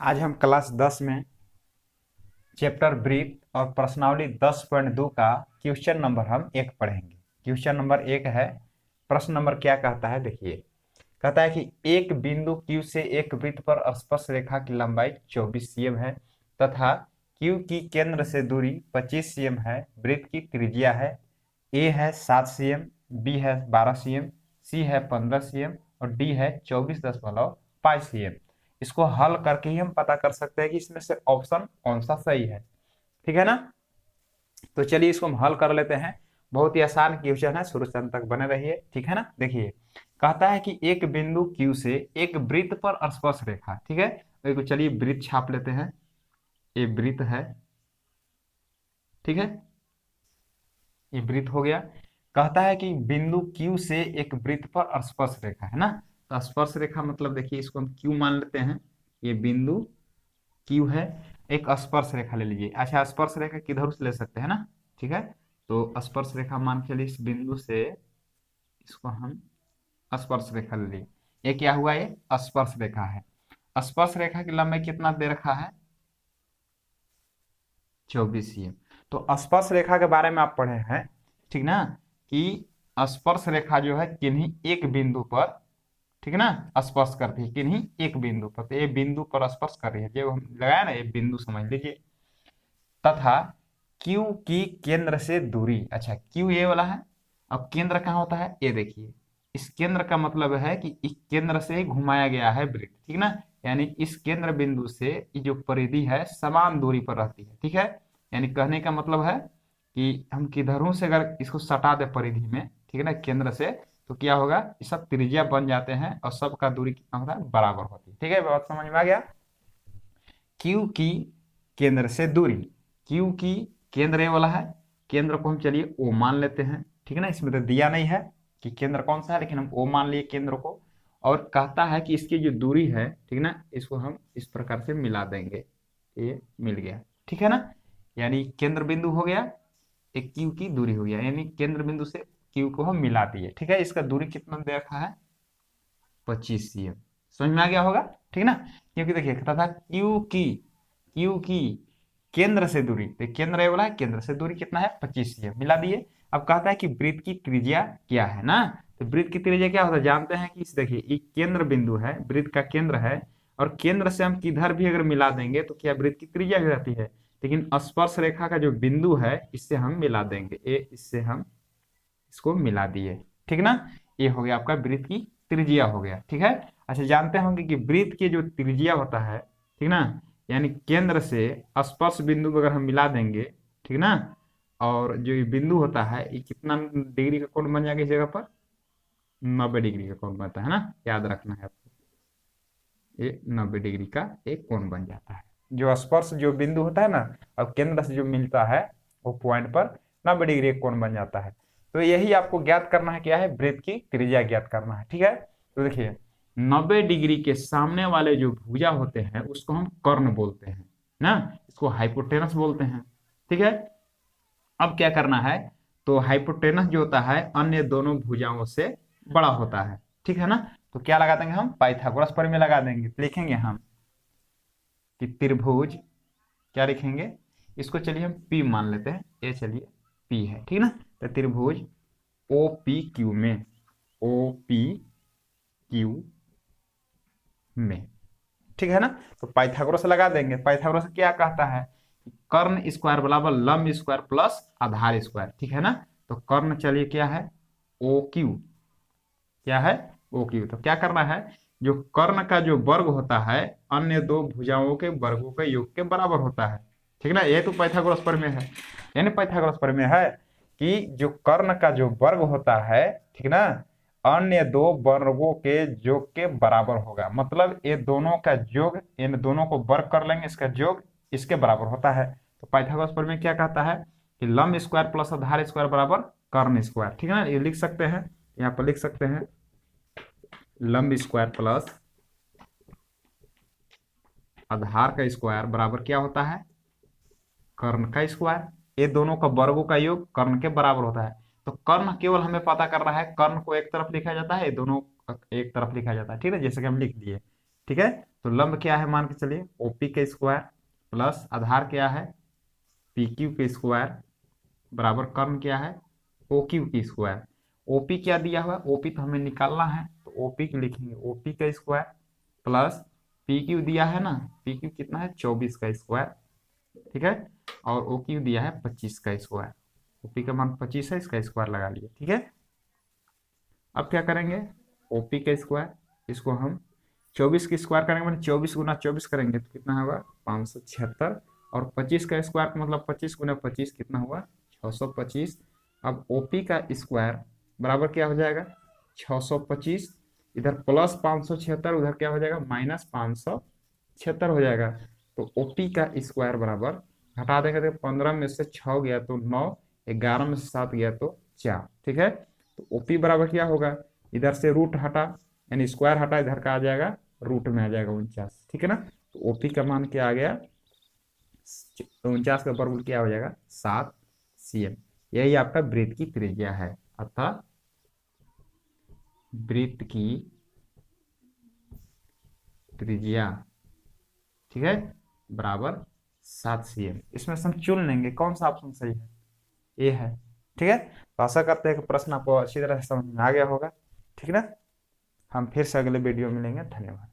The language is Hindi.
आज हम क्लास 10 में चैप्टर ब्रीथ और प्रश्नावली 10.2 का क्वेश्चन नंबर हम 1 पढ़ेंगे। क्वेश्चन नंबर 1 है। प्रश्न नंबर क्या कहता है, देखिए। कहता है कि एक बिंदु Q से एक वृत्त पर स्पर्श रेखा की लंबाई 24 cm है तथा Q की केंद्र से दूरी 25 cm है। वृत्त की त्रिज्या है A है 7 cm, B है 12 cm, C है 15 cm और D है 24.5 cm। इसको हल करके ही हम पता कर सकते हैं कि इसमें से ऑप्शन कौन सा सही है। ठीक है ना। तो चलिए इसको हम हल कर लेते हैं। बहुत ही आसान क्वेश्चन है, शुरू से अंत तक बने रहिए। ठीक है ना। देखिए कहता है कि एक बिंदु Q से एक वृत्त पर स्पर्श रेखा, ठीक है। तो चलिए वृत्त छाप लेते हैं। ये वृत्त है, ठीक है। ये वृत्त हो गया। कहता है कि बिंदु Q से एक वृत्त पर स्पर्श रेखा है ना। तो स्पर्श रेखा मतलब देखिए इसको हम Q मान लेते हैं। ये बिंदु Q है। एक स्पर्श रेखा ले लीजिए। अच्छा, स्पर्श रेखा किधर से ले सकते हैं ना, ठीक है। तो स्पर्श रेखा मान के लिए इस बिंदु से इसको हम स्पर्श रेखा ले लिए। ये क्या हुआ, ये स्पर्श रेखा है। स्पर्श रेखा की लंबाई कितना दे रखा है, 24 cm। तो स्पर्श रेखा के बारे में आप पढ़े हैं, ठीक ना, कि स्पर्श रेखा जो है किन्हीं एक बिंदु पर, ठीक है ना, स्पर्श करती है किन्हीं एक बिंदु पर। तो ये बिंदु पर स्पर्श कर रही है, जो हम लगाया ना, ये बिंदु समझ लीजिए। तथा Q की केंद्र से दूरी, अच्छा Q ये वाला है। अब केंद्र कहाँ होता है, ये देखिए। इस केंद्र का मतलब है कि इस केंद्र से ही घुमाया गया है वृत्त, ठीक ना। यानी इस केंद्र बिंदु से ये जो परिधि है समान दूरी पर रहती है, ठीक है। यानी कहने का मतलब है कि हम किधरों से अगर इसको सटा दे परिधि में, ठीक है ना, केंद्र से, तो क्या होगा, ये सब त्रिज्या बन जाते हैं और सबका दूरी कितना होता है, बराबर होती है। ठीक है, बात समझ में आ गया। Q की केंद्र से दूरी, Q की केंद्र ये वाला है। केंद्र को हम चलिए O मान लेते हैं, ठीक है ना। इसमें तो दिया नहीं है कि केंद्र कौन सा है, लेकिन हम O मान लिए केंद्र को। और कहता है कि इसकी जो दूरी है, ठीक ना, इसको हम इस प्रकार से मिला देंगे। ये मिल गया, ठीक है ना। यानी केंद्र बिंदु हो गया, एक Q की दूरी हो गया, यानी केंद्र बिंदु से Q को हम मिला दिए, ठीक है। इसका दूरी कितना दे रखा है, 25 cm। समझ में आ गया होगा, ठीक ना। क्योंकि देखिए कहता था क्यू की केंद्र से दूरी, तो केंद्र ये वाला है, केंद्र से दूरी कितना है, 25 cm, मिला दिए। अब कहता है कि वृत्त की त्रिज्या क्या है ना। तो वृत्त की त्रिज्या क्या होता है, जानते हैं कि देखिए ये केंद्र बिंदु है, वृत्त का केंद्र है, और केंद्र से हम किधर भी अगर मिला देंगे तो क्या वृत्त की त्रिज्या भी रहती है। लेकिन स्पर्श रेखा का जो बिंदु है इससे हम मिला देंगे, ये इससे हम इसको मिला दिए, ठीक ना। ये हो गया आपका वृत्त की त्रिज्या हो गया, ठीक है। अच्छा, जानते होंगे कि वृत्त की जो त्रिज्या होता है, ठीक ना, यानी केंद्र से स्पर्श बिंदु को अगर हम मिला देंगे, ठीक ना, और जो ये बिंदु होता है ये कितना डिग्री का कोण बन जाएगा इस जगह पर, 90 डिग्री का कोण बनता है ना, याद रखना है आपको। ये 90 डिग्री का एक कोण बन जाता है। जो स्पर्श जो बिंदु होता है ना, और केंद्र से जो मिलता है वो पॉइंट पर 90 डिग्री एक कोण बन जाता है। तो यही आपको ज्ञात करना है, क्या है, वृत्त की त्रिज्या ज्ञात करना है, ठीक है। तो देखिए 90 डिग्री के सामने वाले जो भुजा होते हैं उसको हम कर्ण बोलते हैं ना, इसको हाइपोटेनस बोलते हैं, ठीक है। अब क्या करना है, तो हाइपोटेनस जो होता है अन्य दोनों भुजाओं से बड़ा होता है, ठीक है ना। तो क्या लगा देंगे हम, पाइथागोरस प्रमेय लगा देंगे। लिखेंगे हम कि त्रिभुज, क्या लिखेंगे, इसको चलिए हम P मान लेते हैं, ये चलिए P है, ठीक ना। तो त्रिभुज OPQ में, OPQ में, ठीक है ना। तो पाइथागोरस लगा देंगे। पाइथागोरस क्या कहता है, कर्ण स्क्वायर बराबर लंब स्क्वायर प्लस आधार स्क्वायर, ठीक है ना। तो कर्ण चलिए क्या है, OQ, क्या है, OQ। तो क्या करना है, जो कर्ण का जो वर्ग होता है अन्य दो भुजाओं के वर्गों के योग के बराबर होता है, ठीक ना। ये तो पाइथागोरस प्रमेय है। यानी पाइथागोरस प्रमेय है कि जो कर्ण का जो वर्ग होता है, ठीक ना, अन्य दो वर्गों के योग के बराबर होगा। मतलब ये दोनों का योग, इन दोनों को वर्ग कर लेंगे, इसका योग इसके बराबर होता है। तो पाइथागोरस प्रमेय क्या कहता है कि लंब स्क्वायर प्लस आधार स्क्वायर बराबर कर्ण स्क्वायर, ठीक है ना। ये लिख सकते हैं, यहाँ पर लिख सकते हैं लंब स्क्वायर प्लस आधार का स्क्वायर बराबर क्या होता है, कर्ण का स्क्वायर। ये दोनों का वर्गों का योग कर्ण के बराबर होता है। तो कर्ण केवल हमें पता करना है, कर्ण को एक तरफ लिखा जाता है, ये दोनों एक तरफ लिखा जाता है, ठीक है, जैसे कि हम लिख दिए, ठीक है। तो लंब क्या है मान के चलिए ओपी का स्क्वायर प्लस आधार क्या है पी क्यू के स्क्वायर बराबर कर्म क्या है ओ क्यू की स्क्वायर। ओपी क्या दिया हुआ है ओपी तो हमें निकालना है तो ओपी लिखेंगे ओपी का स्क्वायर प्लस पी क्यू दिया है ना पी क्यू कितना है 24 का स्क्वायर। ठीक है। और ओ क्यू दिया है 25 का स्क्वायर। ओपी का मान 25 है इसका स्क्वायर लगा लिए। ठीक है। अब क्या करेंगे ओपी का स्क्वायर इसको हम 24 की स्क्वायर करेंगे मतलब 24 गुना 24 करेंगे तो कितना होगा 576 और 25 का स्क्वायर का मतलब 25 गुना 25 कितना हुआ 625। अब ओपी का स्क्वायर बराबर क्या हो जाएगा 625 इधर प्लस 576 उधर क्या हो जाएगा माइनस 576 हो जाएगा। तो ओपी का स्क्वायर बराबर घटा देंगे तो 15 में से 6 गया तो 9 11 में से 7 गया तो 4। ठीक है। तो ओपी बराबर क्या होगा इधर से रूट हटा यानी स्क्वायर हटा इधर का आ जाएगा रूट में आ जाएगा 49। ठीक है ना। तो ओपी का मान क्या आ गया 49 का वर्गमूल क्या हो जाएगा 7 cm। यही आपका वृत्त की त्रिज्या है अतः वृत्त की त्रिज्या ठीक है बराबर 7 cm। इसमें से हम चुन लेंगे कौन सा ऑप्शन सही है ए है। ठीक है। तो आशा करते हैं कि प्रश्न आपको अच्छी तरह से समझ में आ गया होगा। ठीक है ना। हम फिर से अगले वीडियो में मिलेंगे। धन्यवाद।